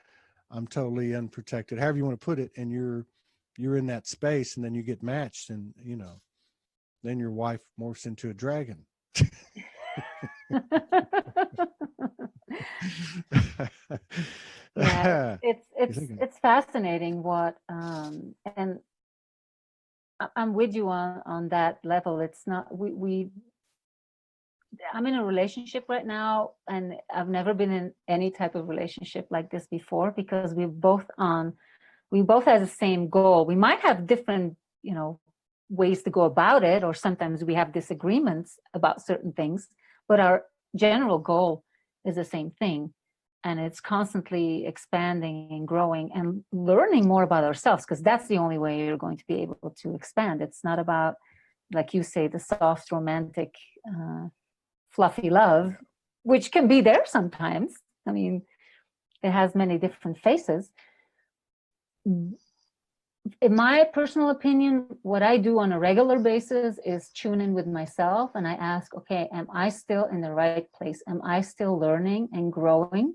I'm totally unprotected, however you want to put it, and you're in that space, and then you get matched, and then your wife morphs into a dragon. Yeah, it's fascinating what and I'm with you on that level. It's not I'm in a relationship right now, and I've never been in any type of relationship like this before, because we both have the same goal. We might have different, ways to go about it, or sometimes we have disagreements about certain things, but our general goal is the same thing. And it's constantly expanding and growing and learning more about ourselves, because that's the only way you're going to be able to expand. It's not about, like you say, the soft, romantic, fluffy love, which can be there sometimes. I mean, it has many different faces. In my personal opinion, what I do on a regular basis is tune in with myself, and I ask, okay, am I still in the right place? Am I still learning and growing?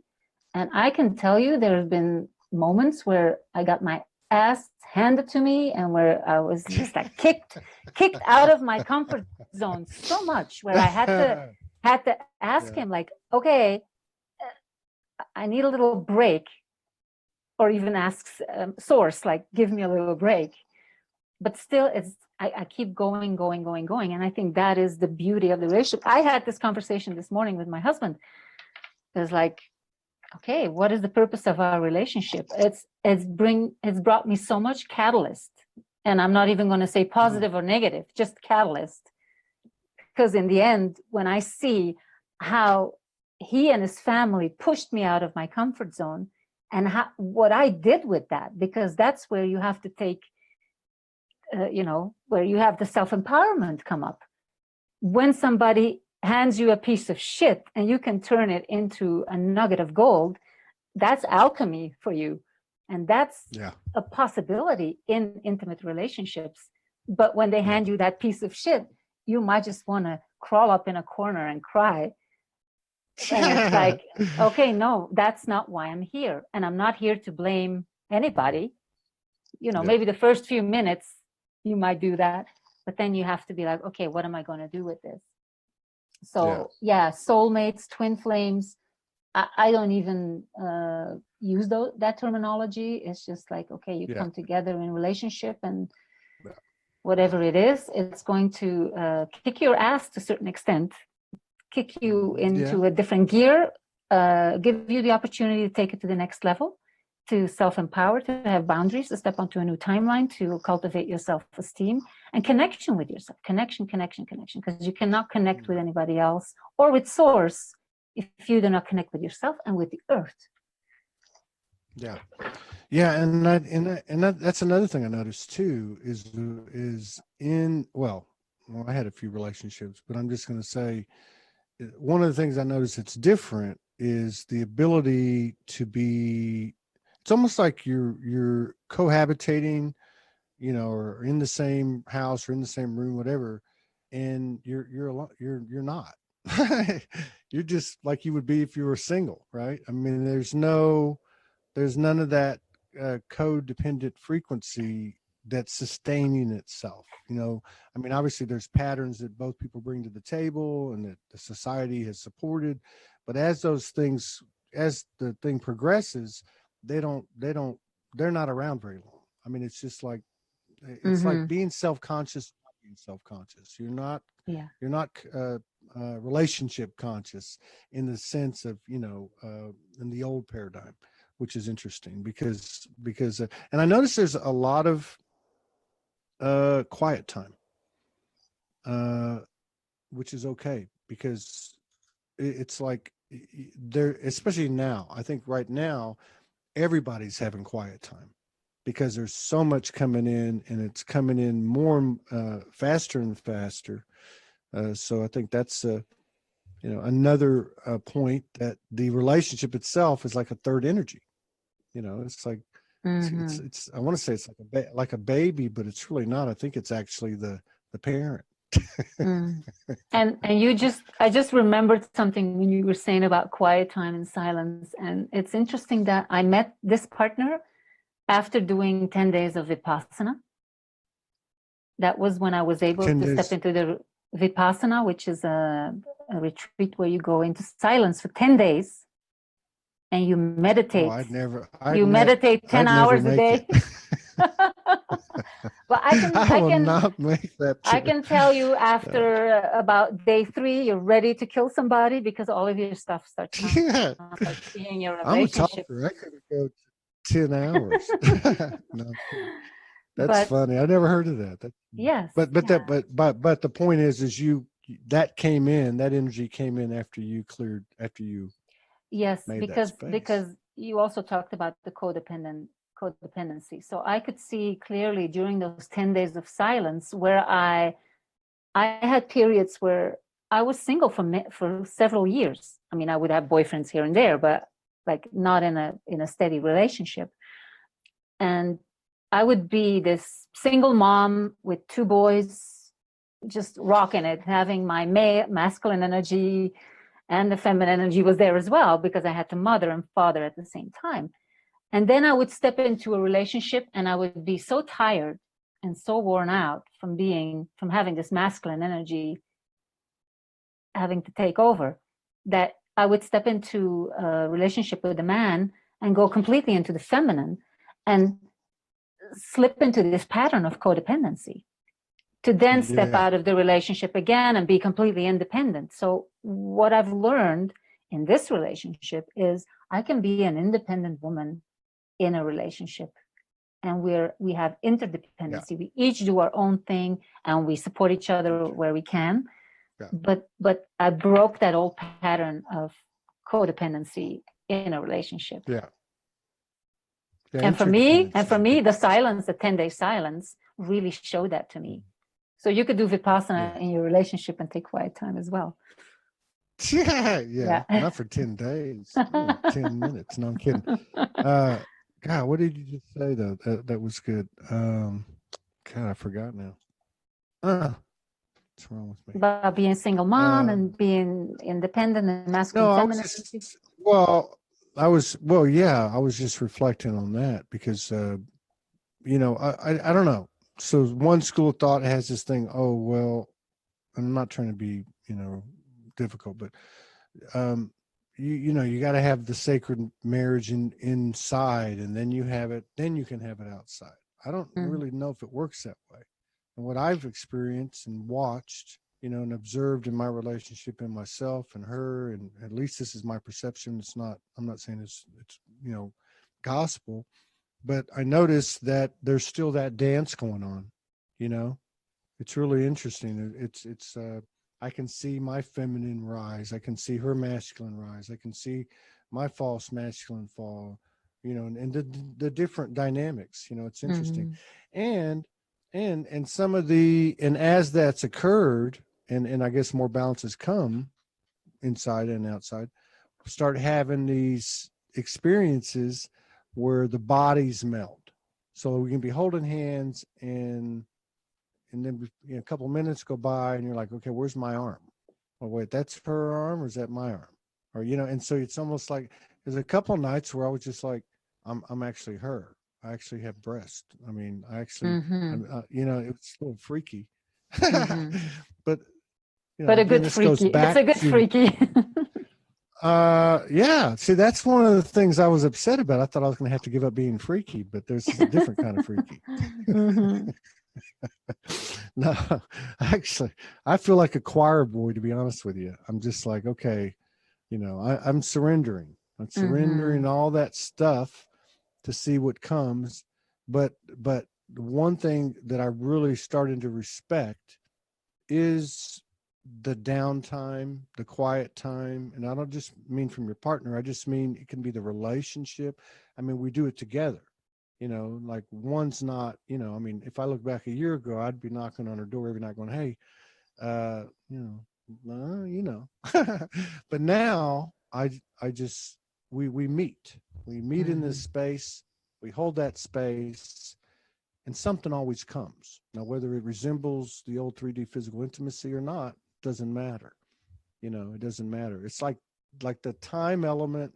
And I can tell you there have been moments where I got my ass handed to me, and where I was just like kicked out of my comfort zone so much, where I had to ask him, like, okay, I need a little break, or even ask source, like, give me a little break. But still, I keep going. And I think that is the beauty of the relationship. I had this conversation this morning with my husband. It's like, okay, what is the purpose of our relationship? It's brought me so much catalyst. And I'm not even going to say positive or negative, just catalyst. Because in the end, when I see how he and his family pushed me out of my comfort zone, and what I did with that, because that's where you have to take, where you have the self-empowerment come up. When somebody hands you a piece of shit and you can turn it into a nugget of gold, that's alchemy for you. And that's Yeah. a possibility in intimate relationships. But when they hand you that piece of shit, you might just want to crawl up in a corner and cry. And it's like, okay, no, that's not why I'm here. And I'm not here to blame anybody. You know, maybe the first few minutes you might do that, but then you have to be like, okay, what am I going to do with this? So soulmates, twin flames. I don't even use that terminology. It's just like, okay, you come together in relationship, and whatever it is, it's going to kick your ass to a certain extent, kick you into a different gear, give you the opportunity to take it to the next level, to self-empower, to have boundaries, to step onto a new timeline, to cultivate your self-esteem and connection with yourself. Connection, because you cannot connect with anybody else or with source if you do not connect with yourself and with the earth. And that's another thing I noticed too, is I had a few relationships, but I'm just going to say one of the things I noticed that's different is the ability to be, it's almost like you're cohabitating, you know, or in the same house or in the same room, whatever, and you're not. You're just like you would be if you were single, right? I mean, there's none of that codependent frequency that's sustaining itself. You know, I mean, obviously there's patterns that both people bring to the table and that the society has supported, but as the thing progresses, they're not around very long. I mean, it's just like, it's like being self-conscious, not being self-conscious. You're not relationship conscious in the sense of, you know, in the old paradigm, which is interesting because and I notice there's a lot of quiet time, which is okay, because it's like there, especially now, I think right now everybody's having quiet time because there's so much coming in, and it's coming in more faster and faster. So I think that's you know, another point, that the relationship itself is like a third energy. You know, it's like it's I want to say it's like a baby, but it's really not. I think it's actually the parent. And I just remembered something when you were saying about quiet time and silence. And it's interesting that I met this partner after doing 10 days of Vipassana. That was when I was able to step into the Vipassana, which is a retreat where you go into silence for 10 days and you meditate. Meditate 10 hours a day. Well, I will not make that. I can tell you after about day 3, you're ready to kill somebody because all of your stuff starts like being your relationship. I'm a talker. I could go 10 hours. No, that's funny. I never heard of that. Yes. But the point is that energy came in after you cleared, after you. Yes, because you also talked about the codependency. So I could see clearly during those 10 days of silence where I had periods where I was single for several years. I mean, I would have boyfriends here and there, but like not in a steady relationship. And I would be this single mom with 2 boys, just rocking it, having my masculine energy, and the feminine energy was there as well, because I had to mother and father at the same time. And then I would step into a relationship and I would be so tired and so worn out from having this masculine energy having to take over, that I would step into a relationship with a man and go completely into the feminine and slip into this pattern of codependency, to then step out of the relationship again and be completely independent. So what I've learned in this relationship is I can be an independent woman in a relationship, and we have interdependency. We each do our own thing and we support each other where we can. But I broke that old pattern of codependency in a relationship. And for me, the silence, the 10-day silence really showed that to me. So you could do Vipassana in your relationship and take quiet time as well. Yeah. Not for 10 days, 10 minutes. No, I'm kidding. God, what did you just say though? That was good. God, I forgot now. What's wrong with me? About being a single mom and being independent and masculine, No, I was feminine. just yeah, I was just reflecting on that because I don't know. So one school of thought has this thing, oh well, I'm not trying to be, difficult, but you got to have the sacred marriage inside, and then you can have it outside. I don't really know if it works that way. And what I've experienced and watched, and observed in my relationship and myself and her, and at least this is my perception. I'm not saying it's gospel, but I noticed that there's still that dance going on. It's really interesting. I can see my feminine rise. I can see her masculine rise. I can see my false masculine fall, and the different dynamics, it's interesting. And some of and as that's occurred, and I guess more balance has come inside and outside, start having these experiences where the bodies melt. So we can be holding hands and then a couple of minutes go by and you're like, okay, where's my arm? Oh, wait, that's her arm or is that my arm? Or, and so it's almost like there's a couple of nights where I was just like, I'm actually her. I actually have breast. I mean, I actually, it was a little freaky, but, but a good freaky. It's a good freaky. Yeah. See, that's one of the things I was upset about. I thought I was going to have to give up being freaky, but there's a different kind of freaky. No, actually, I feel like a choir boy, to be honest with you. I'm just like, okay, I'm surrendering. I'm surrendering all that stuff to see what comes. But one thing that I really started to respect is the downtime, the quiet time. And I don't just mean from your partner. I just mean it can be the relationship. I mean, we do it together. Like one's not, I mean, if I look back a year ago, I'd be knocking on her door every night going, hey, but now we meet in this space, we hold that space, and something always comes. Now, whether it resembles the old 3D physical intimacy or not, doesn't matter. It doesn't matter. It's like the time element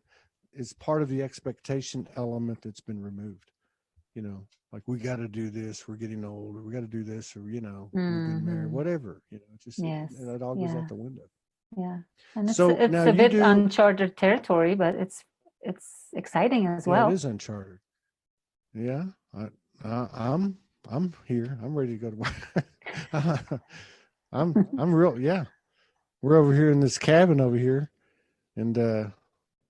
is part of the expectation element that's been removed. Like we got to do this. We're getting old, or we got to do this, or we've been married, whatever. It's just it all goes out the window. Yeah, and it's a bit uncharted territory, but it's exciting as well. It is uncharted. Yeah, I'm here. I'm ready to go to work. I'm real. Yeah, we're over here in this cabin over here, and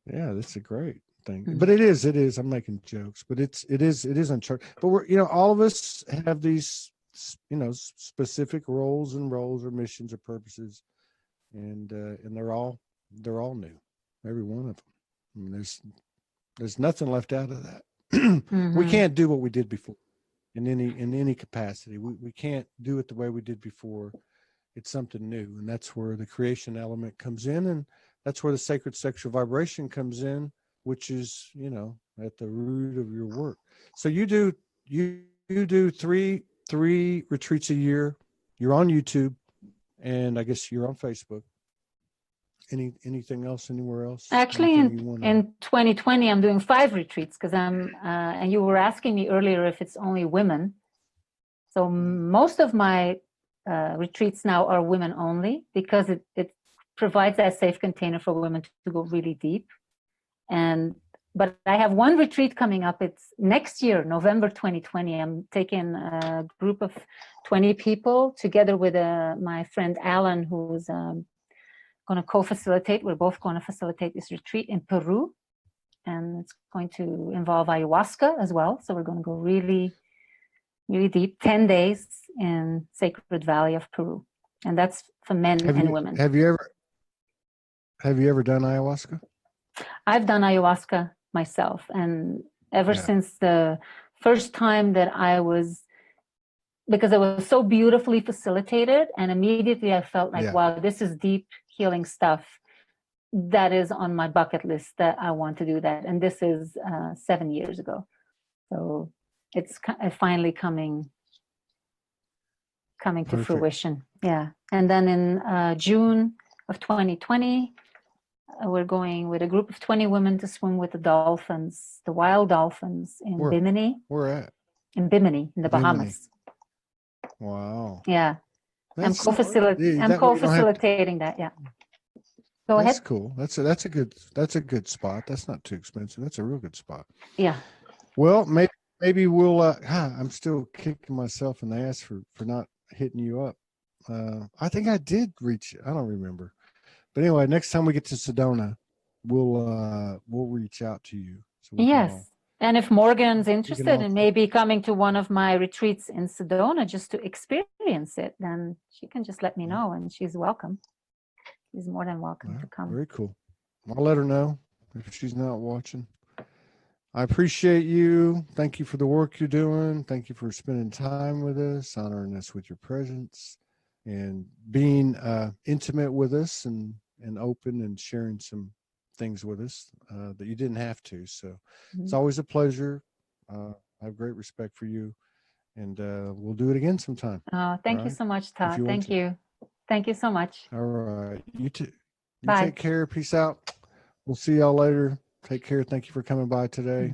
this is a great thing. But it is I'm making jokes, but it is uncharted. But we're all of us have these specific roles or missions or purposes, and they're all new, every one of them. I mean, there's nothing left out of that. We can't do what we did before in any capacity. We can't do it the way we did before. It's something new, and that's where the creation element comes in, and that's where the sacred sexual vibration comes in, which is, at the root of your work. So you do three retreats a year. You're on YouTube, and I guess you're on Facebook. Anything else anywhere else? Actually, in 2020, I'm doing 5 retreats because and you were asking me earlier if it's only women. So most of my retreats now are women only because it provides that safe container for women to go really deep. But I have one retreat coming up. It's next year, November 2020. I'm taking a group of 20 people together with my friend Alan, who's going to co-facilitate. We're both going to facilitate this retreat in Peru, and it's going to involve ayahuasca as well. So we're going to go really, really deep, 10 days in Sacred Valley of Peru, and that's for men and women. Have you ever done ayahuasca? I've done ayahuasca myself, and ever since the first time that because it was so beautifully facilitated, and immediately I felt like, wow, this is deep healing stuff that is on my bucket list, that I want to do that. And this is 7 years ago. So it's finally coming to Perfect. fruition. Yeah. And then in June of 2020, we're going with a group of 20 women to swim with the dolphins, the wild dolphins in Bimini. Where at? In Bimini, in the Bimini. Bahamas. Wow. Yeah. I'm That way you co-facilitating that. Yeah. Go That's ahead. cool. That's a good spot. That's not too expensive. That's a real good spot. Yeah. Well, maybe we'll. I'm still kicking myself in the ass for not hitting you up. I think I did reach. I don't remember. But anyway, next time we get to Sedona, we'll reach out to you. So we can Yes. And if Morgan's interested all- in maybe coming to one of my retreats in Sedona just to experience it, then she can just let me know, and she's welcome. She's more than welcome to come. Very cool. I'll let her know if she's not watching. I appreciate you. Thank you for the work you're doing. Thank you for spending time with us, honoring us with your presence, and being intimate with us and open and sharing some things with us that you didn't have to. So it's always a pleasure. I have great respect for you, and we'll do it again sometime. Oh, thank you so much, Todd. Thank you. Thank you so much. All right. You too. You Bye. take care. Peace out. We'll see y'all later. Take care. Thank you for coming by today.